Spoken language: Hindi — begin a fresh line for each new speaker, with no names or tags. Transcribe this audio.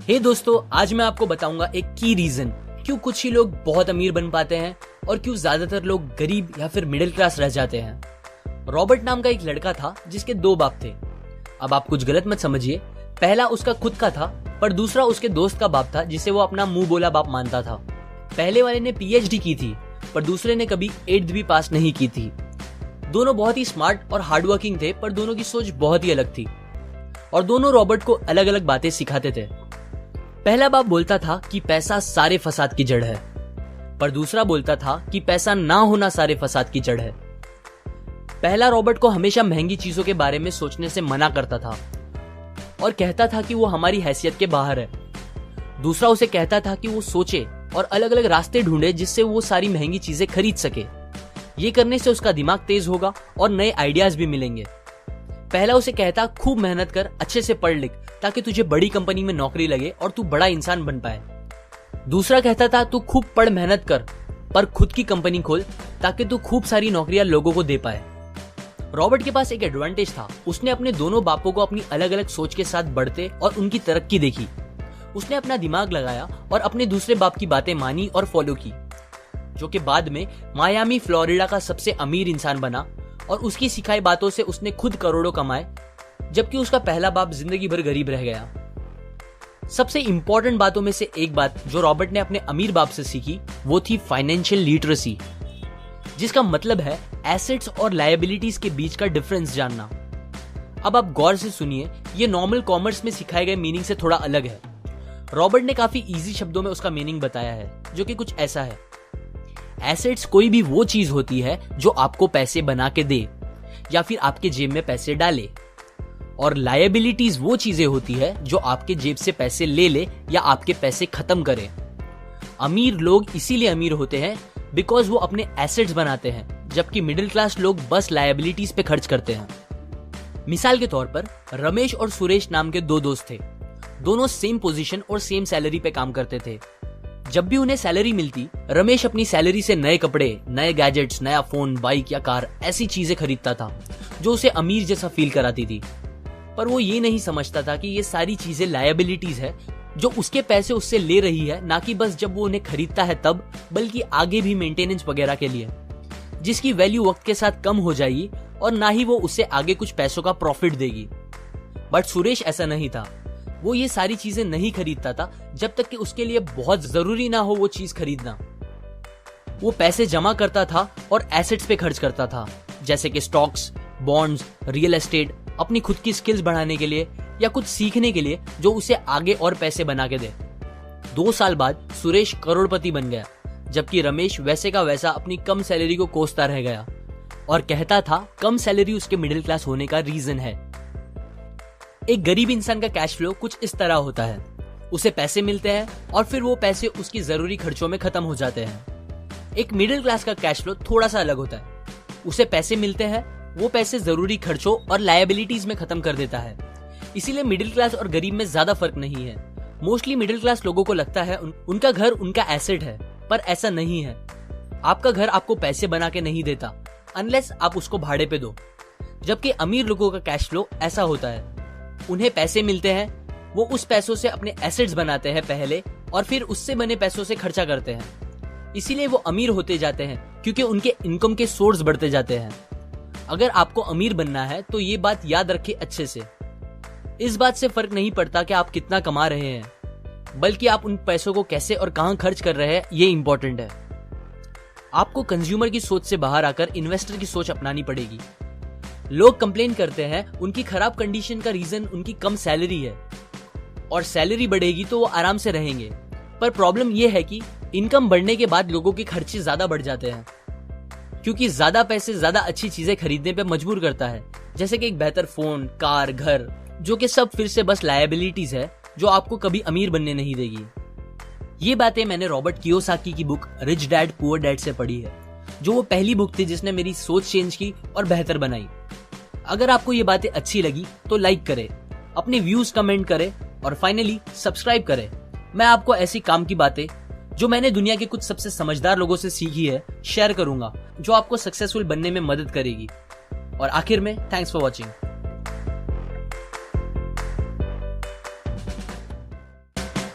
हे दोस्तों, आज मैं आपको बताऊंगा एक की रीजन क्यों कुछ ही लोग बहुत अमीर बन पाते हैं और क्यों ज्यादातर लोग गरीब या फिर मिडिल क्लास रह जाते हैं। रॉबर्ट नाम का एक लड़का था जिसके दो बाप थे। अब आप कुछ गलत मत समझिए, पहला उसका खुद का था पर दूसरा उसके दोस्त का बाप था जिसे वो अपना मुंह बोला बाप मानता था। पहले वाले ने पीएचडी की थी पर दूसरे ने कभी 8th भी पास नहीं की थी। दोनों बहुत ही स्मार्ट और हार्डवर्किंग थे पर दोनों की सोच बहुत ही अलग थी और दोनों रॉबर्ट को अलग अलग बातें सिखाते थे। पहला बाप बोलता था कि पैसा सारे फसाद की जड़ है, पर दूसरा बोलता था कि पैसा ना होना सारे फसाद की जड़ है। पहला रॉबर्ट को हमेशा महंगी चीजों के बारे में सोचने से मना करता था और कहता था कि वो हमारी हैसियत के बाहर है। दूसरा उसे कहता था कि वो सोचे और अलग अलग रास्ते ढूंढे जिससे वो सारी महंगी चीजें खरीद सके। ये करने से उसका दिमाग तेज होगा और नए आइडियाज भी मिलेंगे। पहला उसे कहता खूब मेहनत कर, अच्छे से पढ़ लिख ताकि तुझे बड़ी कंपनी में नौकरी लगे और तू बड़ा इंसान बन पाए। दूसरा कहता था तू खूब पढ़ मेहनत कर पर खुद की कंपनी खोल ताकि तू खूब सारी नौकरियां लोगों को दे पाए। रॉबर्ट के पास एक एडवांटेज था, उसने अपने दोनों बापों को अपनी अलग अलग सोच के साथ बढ़ते और उनकी तरक्की देखी। उसने अपना दिमाग लगाया और अपने दूसरे बाप की बातें मानी और फॉलो की, जो कि बाद में मायामी फ्लोरिडा का सबसे अमीर इंसान बना और उसकी सिखाई बातों से उसने खुद करोड़ों कमाए, जबकि उसका पहला बाप जिंदगी भर गरीब रह गया। सबसे इंपॉर्टेंट बातों में से एक बात जो रॉबर्ट ने अपने अमीर बाप से सीखी वो थी फाइनेंशियल लिटरेसी, जिसका मतलब है एसेट्स और लायबिलिटीज के बीच का डिफरेंस जानना। अब आप गौर से सुनिए, ये नॉर्मल कॉमर्स में सिखाए गए मीनिंग से थोड़ा अलग है। रॉबर्ट ने काफी इजी शब्दों में उसका मीनिंग बताया है, जो कि कुछ ऐसा है। एसेट्स कोई भी वो चीज होती है जो आपको पैसे बना के दे या फिर आपके जेब में पैसे डाले, और लायबिलिटीज वो चीजें होती है जो आपके जेब से पैसे ले ले या आपके पैसे खत्म करे। अमीर लोग इसीलिए अमीर होते हैं बिकॉज वो अपने एसेट्स बनाते हैं, जबकि मिडिल क्लास लोग बस लायबिलिटीज पे खर्च करते हैं। मिसाल के तौर पर रमेश और सुरेश नाम के दो दोस्त थे। दोनों सेम पोजीशन और सेम सैलरी पे काम करते थे। जब भी उन्हें सैलरी मिलती, रमेश अपनी सैलरी से नए कपड़े, नए गैजेट्स, नया फोन, बाइक या कार ऐसी चीजें खरीदता था जो उसे अमीर जैसा फील कराती थी। पर वो ये नहीं समझता था कि ये सारी चीजें लायबिलिटीज है जो उसके पैसे उससे ले रही है, ना कि बस जब वो उन्हें खरीदता है तब, बल्कि आगे भी मेंटेनेंस वगैरह के लिए, जिसकी वैल्यू वक्त के साथ कम हो जाएगी और ना ही वो उससे आगे कुछ पैसों का प्रॉफिट देगी। बट सुरेश ऐसा नहीं था। वो ये सारी चीजें नहीं खरीदता था जब तक कि उसके लिए बहुत जरूरी ना हो वो चीज खरीदना। वो पैसे जमा करता था और एसेट्स पे खर्च करता था, जैसे कि स्टॉक्स, बॉन्ड्स, रियल एस्टेट, अपनी खुद की स्किल्स बढ़ाने के लिए या कुछ सीखने के लिए जो उसे आगे और पैसे बना के दे। 2 साल बाद सुरेश करोड़पति बन गया, जबकि रमेश वैसे का वैसा अपनी कम सैलरी को कोसता रह गया और कहता था कम सैलरी उसके मिडिल क्लास होने का रीजन है। एक गरीब इंसान का कैश फ्लो कुछ इस तरह होता है, उसे पैसे मिलते हैं और फिर वो पैसे उसकी जरूरी खर्चों में खत्म हो जाते हैं। एक मिडिल क्लास का कैश फ्लो थोड़ा सा अलग होता है, उसे पैसे मिलते हैं, वो पैसे जरूरी खर्चों और लायबिलिटीज में खत्म कर देता है। इसीलिए मिडिल क्लास और गरीब में ज्यादा फर्क नहीं है। मोस्टली मिडिल क्लास लोगों को लगता है उनका घर उनका एसेट है, पर ऐसा नहीं है। आपका घर आपको पैसे बना के नहीं देता अनलेस आप उसको भाड़े पे दो, जबकि अमीर लोगों का कैश फ्लो ऐसा होता है। उन्हें पैसे मिलते हैं, वो उस पैसों से अपने एसेट्स बनाते हैं पहले और फिर उससे बने पैसों से खर्चा करते हैं। इसीलिए वो अमीर होते जाते हैं क्योंकि उनके इनकम के सोर्स बढ़ते जाते हैं। अगर आपको अमीर बनना है तो ये बात याद रखिए अच्छे से। इस बात से फर्क नहीं पड़ता कि आप कितना कमा रहे हैं, बल्कि आप उन पैसों को कैसे और कहां खर्च कर रहे हैं, ये इंपॉर्टेंट है। आपको कंज्यूमर की सोच से बाहर आकर इन्वेस्टर की सोच अपनानी पड़ेगी। लोग कंप्लेन करते हैं उनकी खराब कंडीशन का रीजन उनकी कम सैलरी है और सैलरी बढ़ेगी तो वो आराम से रहेंगे, पर प्रॉब्लम ये है कि इनकम बढ़ने के बाद लोगों के खर्चे ज्यादा बढ़ जाते हैं, क्योंकि ज्यादा पैसे ज्यादा अच्छी चीजें खरीदने पे मजबूर करता है, जैसे कि एक बेहतर फोन, कार, घर, जो कि सब फिर से बस लायबिलिटीज है जो आपको कभी अमीर बनने नहीं देगी। ये बातें मैंने रॉबर्ट कियोसाकी की book rich dad poor dad से पढ़ी है, जो वो पहली बुक थी जिसने मेरी सोच चेंज की और बेहतर बनाई। अगर आपको ये बातें अच्छी लगी तो लाइक करें, अपने व्यूज कमेंट करें और फाइनली सब्सक्राइब करें। मैं आपको ऐसी काम की बातें जो मैंने दुनिया के कुछ सबसे समझदार लोगों से सीखी है शेयर करूंगा, जो आपको सक्सेसफुल बनने में मदद करेगी। और आखिर में थैंक्स फॉर वॉचिंग।